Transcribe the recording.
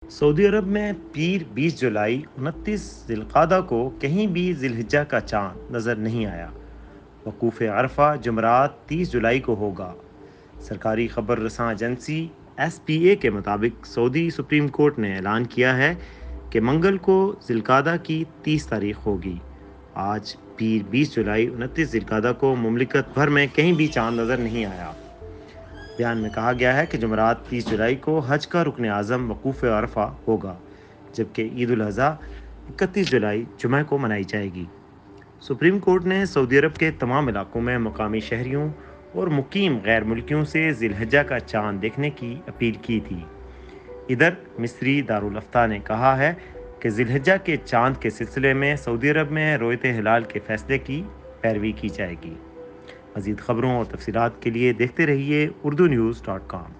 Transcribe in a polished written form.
Saudi अरब में पीर 20 जुलाई 29 जिलक़ादा को कहीं भी जिलहिज्जा का चांद नज़र नहीं आया। वकूफ़ अरफा जुमरात 30 जुलाई को होगा। सरकारी खबर रसां एजेंसी SPA के मुताबिक सऊदी सुप्रीम कोर्ट ने ऐलान किया है कि मंगल को जिलक़ादा की 30 तारीख होगी। आज पीर 20 जुलाई 29 जिलक़ादा को मुमलिकत भर में कहीं भी चांद नज़र नहीं आया। बयान में कहा गया है कि जुमरात 30 जुलाई को हज का रुकन आज़म वकूफ़ अरफा होगा, जबकि ईद उल अज़हा 31 जुलाई जुमे को मनाई जाएगी। सुप्रीम कोर्ट ने सऊदी अरब के तमाम इलाकों में मुकामी शहरियों और मुकीम गैर मुल्कियों से जिलहज्जा का चांद देखने की अपील की थी। इधर मिस्री दारुल अफ्ता ने कहा है कि जिलहज्जा के चांद के सिलसिले में सऊदी अरब में रोयत हिलाल के फैसले की पैरवी की जाएगी। मज़ीद ख़बरों और तफसीलात के लिए देखते रहिए urdunews.com।